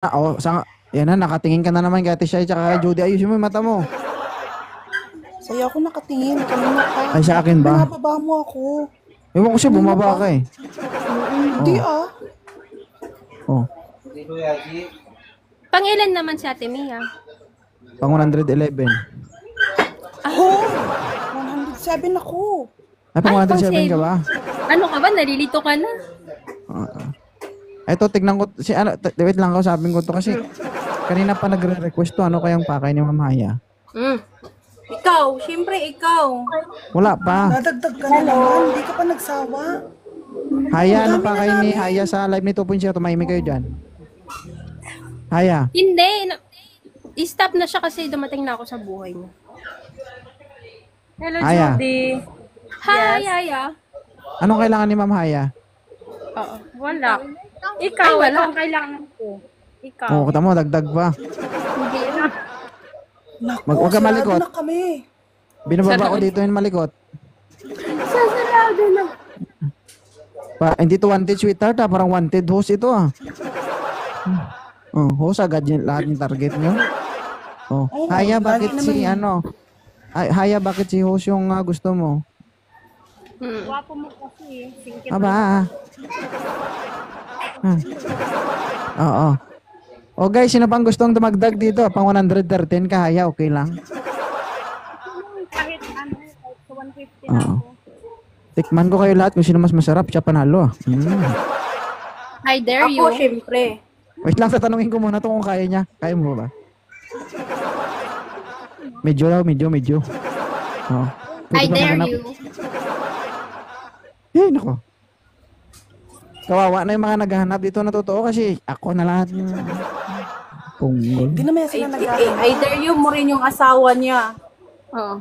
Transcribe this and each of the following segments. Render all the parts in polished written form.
Oh, yan na, nakatingin ka na naman kay Ate Shai tsaka kay Judy. Ayusin mo yung mata mo. Sa'yo ako nakatingin. Kanina ka. Ay, sa akin ba? Binababa mo ako. Ewan ko siya, bumaba ka eh. Hindi ah. Oh, Pangilan naman si Ate Mia? pang 111. Oh! 107 ako. Ay, pang Ay, 107 ka ba? Ano ka ba? Nalilito ka na? Eto, tignan ko, wait lang, kausapin ko to kasi kanina pa nagre-request to, ano kayang pakay ni Ma'am Haya? Ikaw, syempre ikaw. Wala pa. Nadagdag ka na naman. Hindi ka pa nagsawa. Haya, ano pakay ni Haya sa live ni 2.0? Tumahimik kayo dyan. Haya. Hindi. I-stop na siya kasi dumating na ako sa buhay niya. Hello, Aya. Judy. Hi, Aya. Anong kailangan ni Ma'am Haya? Oo, wala. Ikaw, Ay, wala. ikaw ang kailangan ko. Ikaw. Oo, kita mo, dagdag pa. Hindi na. Naku, Huwag ka malikot. sarado na kami. Binababa ko dito yung malikot. Sasarado na. Hindi to wanted sweetheart ha, parang wanted host ito ah. Oh, host agad yung lahat yung target nyo. Oh, Haya, bakit si ano? Haya, bakit si host yung gusto mo? Wapo mo kasi. Singkit. Aba. Oo. Oh guys, sino pang gustong dumagdag dito? Pang 113 ka, Haya, okay lang. Kahit ano, kahit sa 150 na Oo. ako. Tikman ko kayo lahat kung sino mas masarap, siya panalo. I dare you. Ako, syempre. Wait lang, tatanungin ko muna to kung kaya niya. Kaya mo ba? Medyo daw, medyo. Oh. I Pwede ba dare maganap? you. Eh, nako. Kawawa na yung mga naghahanap dito na totoo kasi ako na lahat yung punggol. Hindi naman sila nag-aaral. I dare you mo rin yung asawa niya. Oo.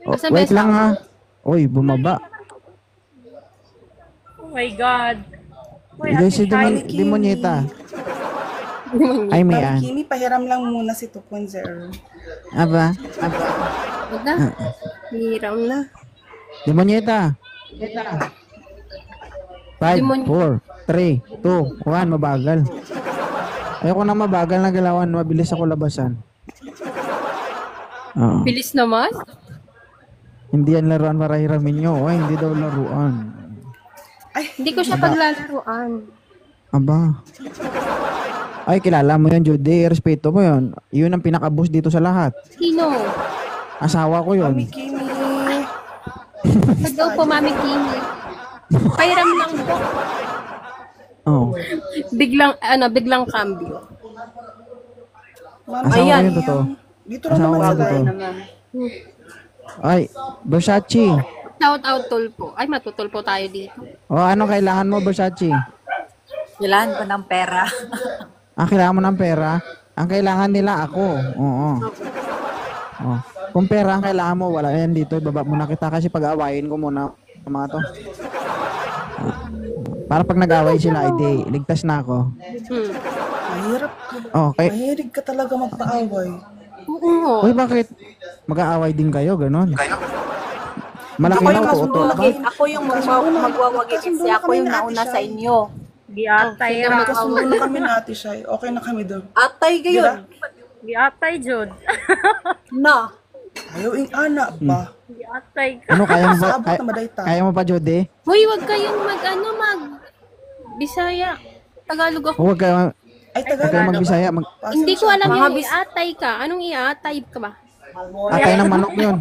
Oh, Basta wait best lang ako. ha. Uy, bumaba. Oh my God. Uy, Igay Ate si Shai. Demonyeta. Ay, may an. Kimi, pahiram lang muna si 2.0. Aba. Huwag na. Hiram na. Demonyeta. 5, Demonyo. 4, 3, 2, 1, mabagal. Ayoko na mabagal na galawan. Mabilis ako labasan. Oo. Bilis naman. Hindi yan laruan para hiramin nyo. Ay, hindi daw laruan. Hindi ko siya paglalaruan. Aba. Ay, kilala mo yun, Judy. Respeto mo yun. Yun ang pinaka-boss dito sa lahat. Sino? Asawa ko yun. Mami Kimi. Pag daw po, Mami Kimi. Pairam lang po. Oo. Biglang cambio. Mami, Asawa ko Ayan, yun, totoo. dito lang Asawa naman ko yun, sila. totoo. Ay, Versace. Shout out tulpo. Ay, matutulpo tayo dito. O, anong kailangan mo, Versace? Kailangan ko ng pera. Kailangan mo ng pera? Ang kailangan nila ako. Oo. Oh. Kung pera ang kailangan mo, wala yan dito. Ibaba muna kita kasi pag-awayin ko muna mga to. Para pag nag-away sila, hindi, ligtas na ako. Mahirap ka. Okay. Mahirig ka talaga magpaaway. Oo. Uy, bakit? Mag-aaway din kayo, ganon. Malaki Ako na yung ako, uto ba? ako yung magwawagi kasi ako yung nauna sa inyo. Giatay Oh, ra. Kasundo na kami na Ate Shai. Okay na kami doon. Atay gayon. Giatay jud. Na. Ayaw ing anak ba? Giatay ka. Ano, kaya mo ba? Sabot na maday ta. Kaya mo pa, Jody? Hoy, wag kayong Bisaya. Tagalog ako. Huwag kayo, Ay, huwag kayo tagal. magbisaya. Hindi ko alam Mga yung iatay ka. Anong iatay ka ba? Atay ng manok yun.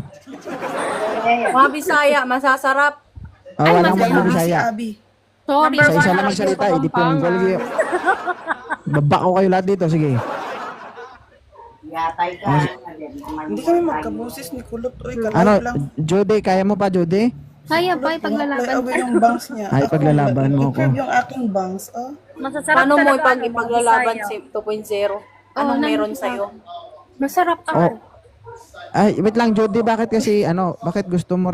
Mga Bisaya, masasarap. Walang masaya. Si magbisaya. Abi. Sorry. Isa-isa lang magsalita, hindi punggol. Babako kayo lahat dito, sige. Hindi kami magkabusis ni Kulot. Uy, Ano, kalay lang. Jody, kaya mo pa, Jody? Kaya ba Play ipaglalaban? away yung bangs niya. Ay, paglalaban mo ko. I-curve yung aking bangs. Oh. Masasarap Paano mo talaga ano, ipaglalaban mga si Bisaya. 2.0? Anong meron sa'yo? Masarap ka. Oh. Ay, wait lang, Jody, bakit kasi, bakit gusto mo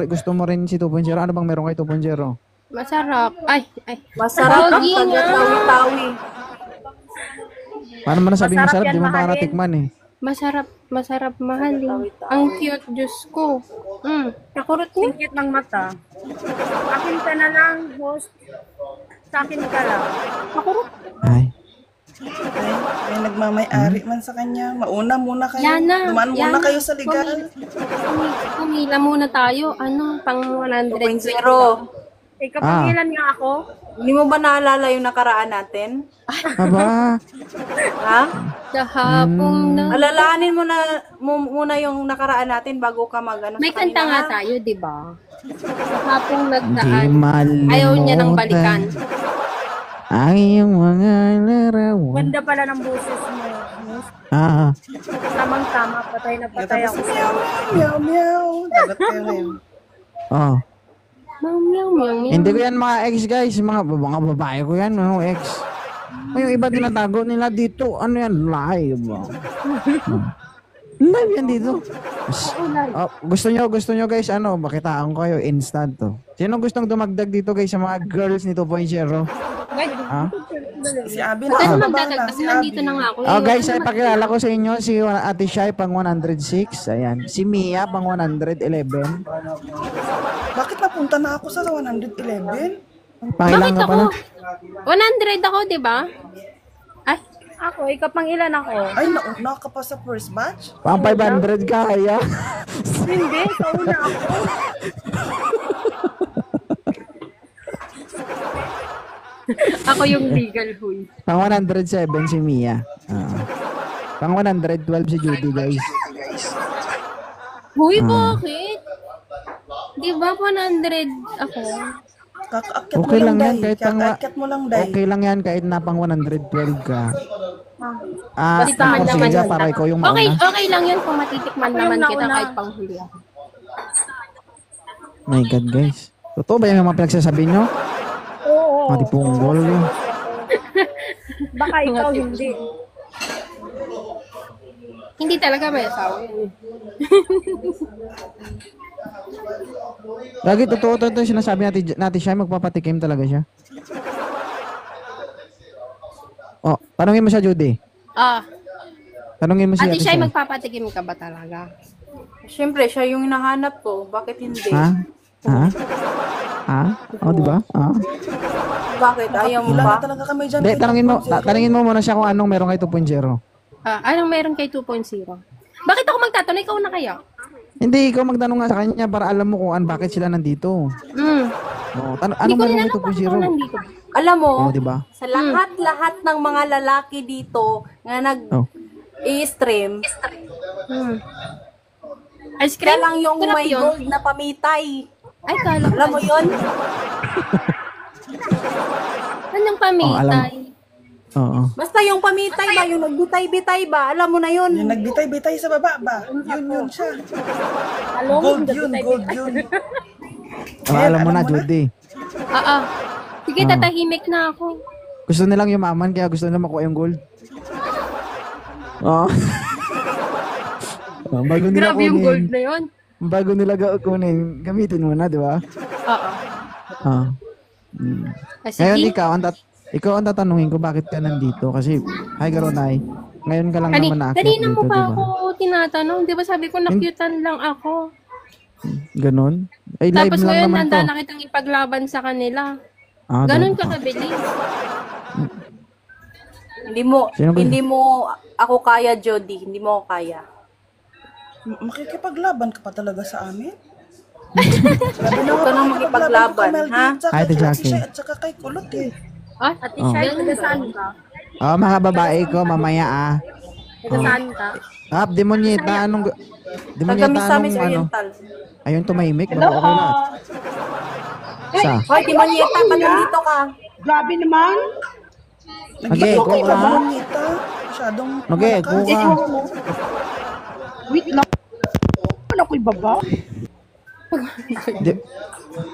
rin si 2.0? Ano bang meron kay 2.0? Masarap. Ay. Masarap ang Pogi nga. tawi-tawi. Paano mo nasabi Masarap masarap? yan, Di mo pa mahalin. natikman eh. Masarap mahalin. Ang cute, Diyos ko. Nakurot niya. Singkit ng mata. Akin ka na lang, host. Sa akin ka lang. Ay. May nagmamay-ari man sa kanya. Mauna muna kayo. Yana, Dumaan muna Yana, kayo sa legal. Pumila muna tayo. Ano, pang 100. 2.0. Kapangilan nga ako. Hindi mo ba naalala yung nakaraan natin? Aba, Ha? Kahapong na. Alalahanin mo na muna yung nakaraan natin bago ka mag-ano May sa kanta nga kanila. tayo, di ba? Kahapong di nagdaan. malimutan. Ayaw niya nang balikan. Ang iyong mga larawan. Ganda pala ng boses mo. Ah, Tamang-tama, patay na patay ako. Meow, meow. Dagat kayo ngayon. oh. Meow, meow, meow, meow. Hindi ko yan mga ex guys, mga babae ko yan, mga ex. Ay, yung iba tinatago nila dito, ano yan, live. Live yan dito. Oh, gusto nyo guys, ano, makitaan ko kayo, instant to. Sino gustong dumagdag dito guys sa mga girls ni 2.0? Ha? Si Abby Huwag ka na na magdadag kasi nandito na nga ako. Oh guys, ay pakilala ko sa inyo si Ate Shai pang 106, ayan. Si Mia pang 111. Bakit napunta na ako sa 111? Pakilang Bakit ka ako? pala. 100 ako, di ba? Ay, Ako, kapangilan ako. Ay, nauna ka pa sa first batch? Pang 500 ka, kaya. Hindi, sa una ako. ako yung legal huy. Pang 107 si Mia. Pang 112 si Judy guys. Huy, bakit? Di ba 100 ako? Kakaakyat Okay mo lang lang, yan, Day. kahit pang Kakaakyat mo lang, Day. okay lang yan kahit na pang 112 ka. Basta man Ako naman sige, yun. para ikaw yung Okay, mauna. okay lang yun kung matitikman Ako yung naman kita nauna. kahit pang huli ako. My God guys. Totoo ba yung mga pinagsasabi nyo? Oo. Mati punggol yun. Baka ikaw hindi. Hindi talaga may asawa yun. Lagi totoo to yung sinasabi natin siya, magpapatikim talaga siya. Oh, tanungin mo siya, Judy. Ah, Tanungin mo si ate Ate siya Shai. magpapatikim ka ba talaga? Siyempre, siya yung hinahanap ko. Bakit hindi? Ha? Ha? Ha? Oh, di ba? Ah. Bakit? Ayaw mo Wala ba? na talaga kami dyan. Hindi, kay tanungin mo muna siya kung anong meron kay 2.0. Anong meron kay 2.0? Bakit ako magtatanong? Ikaw na kaya? Hindi, ikaw magtanong nga sa kanya para alam mo kung bakit sila nandito. Oh, Hindi anong ko rin meron kay alam bakit ako 2.0? nandito. Alam mo, Oh, di ba? sa lahat-lahat ng mga lalaki dito nga Oh. nag-i-stream, Ice kaya cream? lang yung Sarap may yun. gold na pamitay. Ay, kala ko. Alam mo yun? Anong Oh, alam. pamitay? Oo. Basta yung pamitay ba, yung nagbitay-bitay ba, alam mo na yun. Yung nagbitay-bitay sa baba ba? Yun siya. Along, Gold yun, gold yun. Oh, alam mo na, Judy. Sige, tatahimik na ako. Gusto nilang yumaman kaya gusto nila makuha yung gold. Oo. Oh, bago nila Grabe yung gold kunin. na yun. Bago nila kunin, gamitin mo na, di ba? Oo. Ah. Ngayon Sige. ikaw ang tatanungin ko bakit ka nandito kasi hi Garonay. Ngayon ka lang naman naakyat Kanina dito, mo di pa ba? ako tinatanong. Di ba sabi ko nakyutan lang ako. Ganon? Ay, live Tapos lang ngayon naman to. nanda na kitang ipaglaban sa kanila. Ah, Ganon ganun. ka kabilis. Sino ba- Hindi mo ako kaya, Jody. Hindi mo ako kaya. Makikipaglaban ka pa talaga sa amin? Huwag ka nang makipaglaban, ha? Hi, Ate Jackie. At saka kay Kulot eh. Ate Shai, taga saan ka? Oh, mga babae ko, mamaya Taga saan ka? Demonyeta, anong... Taga Demonyeta, Misamis anong ano? Oriental. Ayun, tumahimik. Baka okay lahat. Sa? Hoy, Timonyeta, ba't nandito ka? Nag-echo Kay ka? Babonita. Masyadong Nag-echo malakas. ka? De-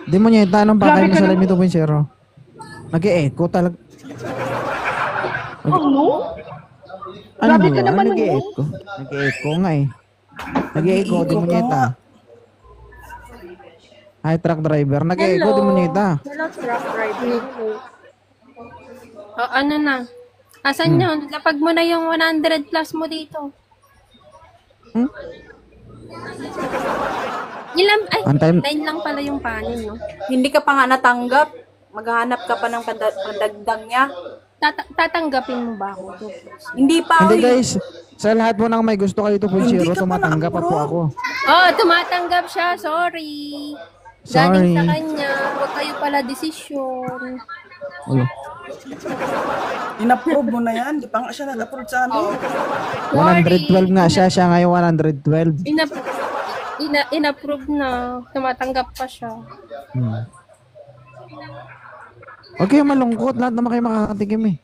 Demonyeta, anong pakay mo sa live ni 2.0? Nag-echo talaga. Ano? Ano ba? Ano nag-echo? Nag-echo nga eh. Nag-echo, Demonyeta. Hi, truck driver. Nag-echo, Demonyeta. Hello, truck driver. Ano na? Asan yun? Lapag mo na yung 100 plus mo dito. Antay- 9 lang pala yung panin, no? Hindi ka pa nga natanggap. Maghahanap ka pa ng pandagdag niya. tatanggapin mo ba ako? Hindi pa, Hindi uy. guys, sa lahat po ng may gusto kayo 2.0, Hindi ka pa tumatanggap pa po na-approve. ako. Oh, tumatanggap siya. Sorry. Sorry. Galing sa kanya. Huwag kayo pala desisyon. Ulo. In-approve mo na yan. Di pa nga siya nag-approve sa amin. 112 nga siya ngayon 112. In-approve na. Tumatanggap pa siya. Okay, malungkot. Lahat naman kayo makakatikim eh.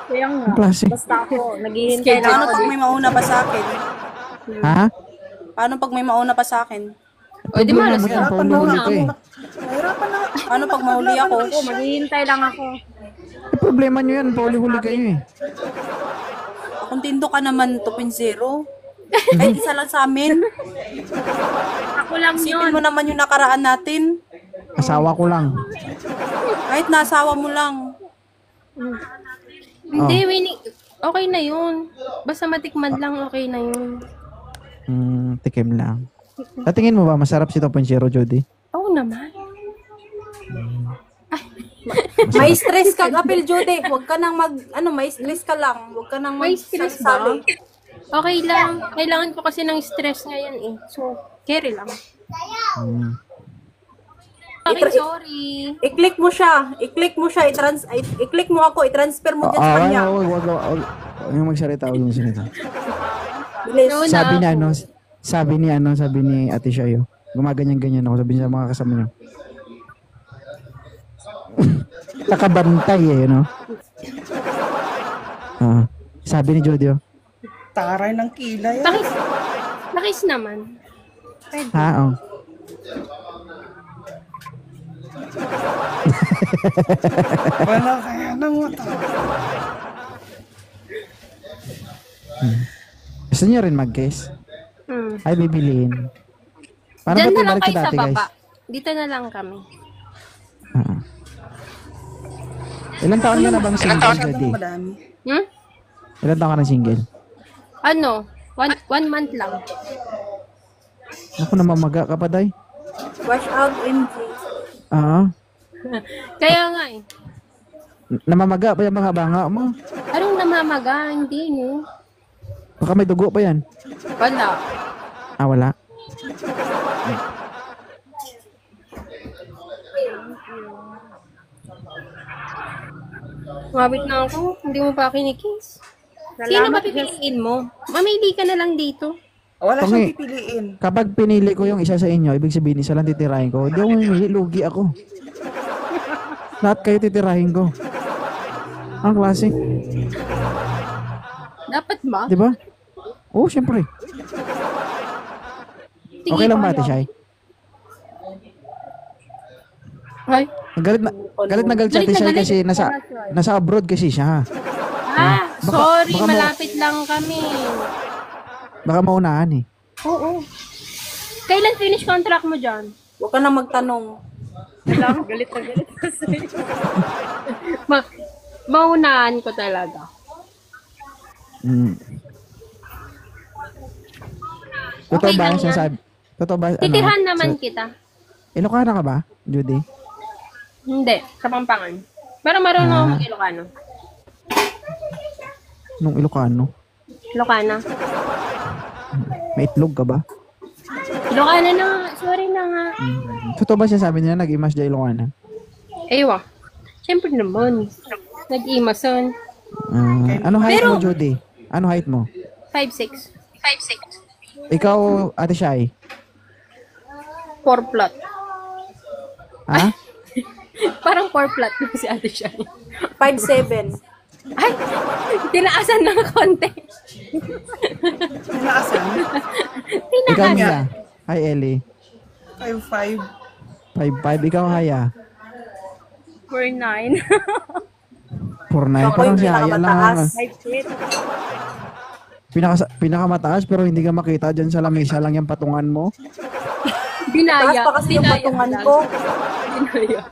Kaya nga. Ang klase. Basta ako, naghihintay lang Paano ako. pag may mauna pa sa akin? Ha? Paano pag may mauna pa sa akin? O, di malas mo ka. yan, pauli-huli ka eh. Nahirapan na. Paano pag mahuli ako? Ako, maghihintay lang ako. Eh, problema nyo yan, pauli-huli kayo eh. Kung tindo ka naman 2.0. Kahit isa lang sa amin. Ako lang Isipin yun. mo naman yung nakaraan natin. Asawa ko lang. Kahit nasawa mo lang. Hindi, winning. Okay na yun. Basta matikman lang, okay na yun. Tikim lang. Sa tingin mo ba, masarap si 2.0, Jody? Oo naman. May stress ka, Apel Jude. Huwag ka nang may stress ka lang. Huwag ka nang May stress ba? magsasabi. Okay lang. Kailangan ko kasi ng stress ngayon eh. So, carry lang. Okay, sorry. I-click mo siya. I-click mo siya. I-click mo ako. I-transfer mo dyan sa kanya. Wag yung magsalita, wag yung magsalita. Bilis. No, Sabi ni Ate Shayo, gumaganyan-ganyan ako, sabi niya sa mga kasama niyo. Nakabantay eh, no? Sabi ni Jody, oh. Taray ng kilay. Nakis naman. Pwede. Oo. Wala kaya ng mata. Gusto niyo rin mag-guess? Ay, bibiliin. Paano Diyan ba na lang balik kayo sa dati, guys? baba. Dito na lang kami. Ilan taon ka na bang single, Jody? Madami. Ilan taon ka na single? Ano? One month lang. Naku, namamaga ka pa, day. Wash out, MG. Kaya nga eh. Namamaga pa yung mga banga mo. Anong namamaga? Hindi, no? Baka may dugo pa yan. Wala. Wala. Mabit na ako. Hindi mo pa kinikiss. Sino ba pipiliin mo? Mamili ka na lang dito. Wala Tungi. siyang pipiliin. Kapag pinili ko yung isa sa inyo, ibig sabihin isa lang titirahin ko. Hindi ako mamili, lugi ako. Lahat kayo titirahin ko. Ang klase. Dapat ba? Di ba? Oo, syempre. Sige, Okay lang ba, kaya. Ate Shai? Ay. Galit na galit si Ate Shai kasi nasa abroad kasi siya. Sorry, baka malapit lang kami. Baka maunahan eh. Oo. Kailan finish contract mo dyan? Huwag ka nang magtanong. Galit na galit kasi. Maunahan ko talaga. Totoo Okay ba lang yung yan. sinasabi? Totoo ba? Titirhan naman kita. Ilocana ka ba, Judy? Hindi, sa Pampangan. Pero marunong ako mag-Ilocano. Nung Ilocano? Ilocana. May itlog ka ba? Ilocana na nga. Sorry na nga. Totoo ba sinasabi nila nag-imas dyan Ilocana? Ewa. Siyempre naman. Nag-imason. Ano height mo, Judy? Ano height mo? 5'6". Ikaw, Ate Shai? 4 plot. Ha? Parang 4 plot na si Ate Shai. 5'7". Ay! Tinaasan ng konti. Tinaasan. Ikaw, Mia? Hi, Ellie. 5'5". 5'5". Ikaw, Haya? 4'9". 4'9". Parang si Haya lang. 5'8". Pinakamataas pero hindi ka makita dyan sa lamesa lang yung patungan mo. Taas Binaya. pa kasi yung patungan ko. Binaya.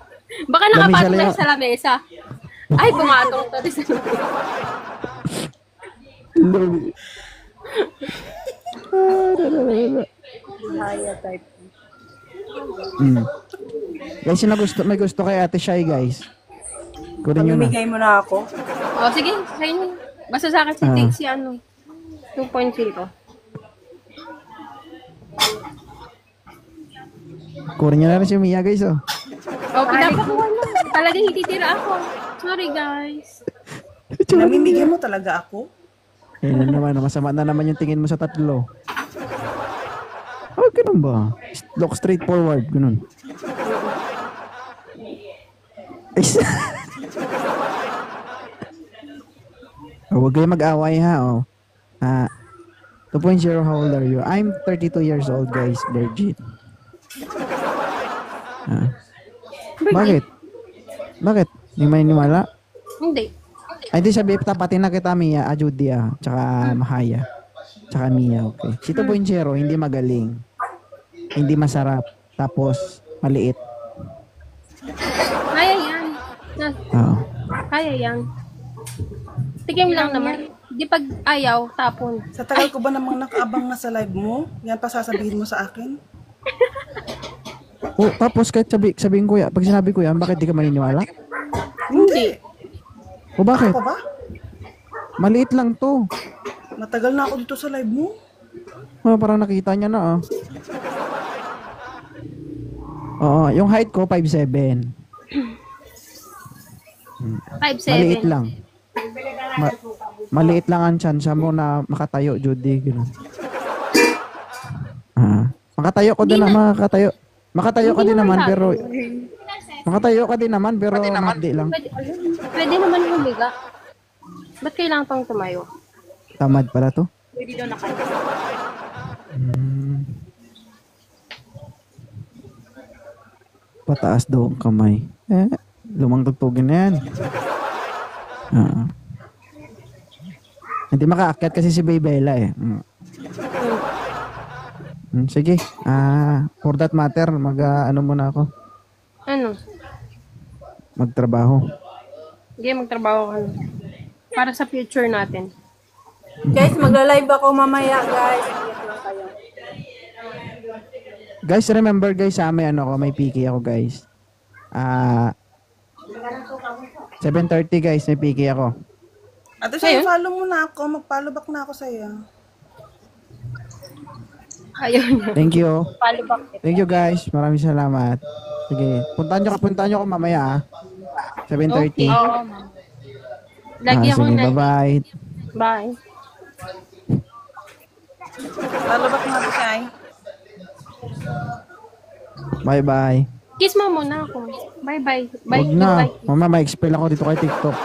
Baka nakapatong Lamesa lang lang. sa lamesa. Ay, pumatong to sa lamesa. Guys, may gusto kay Ate Shai, guys. Kunin nyo na. Pamimigay mo na ako. O, sige, sa'yo na. Basta sa akin si ano, 2.0. Kunin nyo na rin si Mia, guys, oh. O, pinapakuha na. Talagang hititira ako. Sorry, guys. Namimigay mo talaga ako? Ayun na naman, masama na naman yung tingin mo sa tatlo. Oh, ganun ba? Look straightforward, ganun. Oh, huwag kayo mag-away ha, oh. 2.0, how old are you? I'm 32 years old, guys, virgin. Bakit? Bakit? Hindi maniniwala? Hindi. Ay, di sabi, tapatin na kita, Mia, Judy, tsaka Mahaya, tsaka Mia, okay. Si 2.0, hindi magaling, hindi masarap, tapos maliit. Kaya yan. Oo. Kaya yan. Tigim lang naman. Di pag ayaw, tapon. Sa tagal ko ba namang nakaabang na sa live mo? Yan pa sasabihin mo sa akin? Oh, tapos kahit sabihin ko yan, pag sinabi ko yan, bakit di ka maniniwala? Hindi. O bakit? Ako ba? Maliit lang to. Matagal na ako dito sa live mo. Oh, parang nakita niya na, Oo, yung height ko, 5'7". 5'7". Maliit lang. Maliit lang ang tsansa mo na makatayo, Judy. Ganun. Makatayo ko din na, makatayo. Makatayo ka din naman, pero... Makatayo ka din naman, pero hindi lang. Pwede naman humiga. Ba't kailangan pang tumayo? Tamad pala to. Pwede daw na kayo. Pataas daw ang kamay. Lumang tugtugin na yan. Hindi makaakyat kasi si Baybella eh. Sige. For that matter, ano muna ako. Ano? Magtrabaho. Sige, magtrabaho ka na. Para sa future natin. Guys, magla-live ako mamaya, guys. Iyak lang kayo. Guys, remember guys, may may PK ako guys. 7:30 guys, may PK ako. Ate, sa'yo, follow mo na ako. Mag-follow back na ako sa'yo. Ayaw niya. Thank you. Follow back. Thank you guys. Maraming salamat. Sige, puntahan nyo ako mamaya 7:30. Okay. Lagi ako sige, na. bye-bye. Bye. Follow back na ako sa'yo. Bye-bye. Kiss mo muna ako. Bye-bye. Bye. Huwag na. Goodbye. Mama, ma-expel ako dito kay TikTok.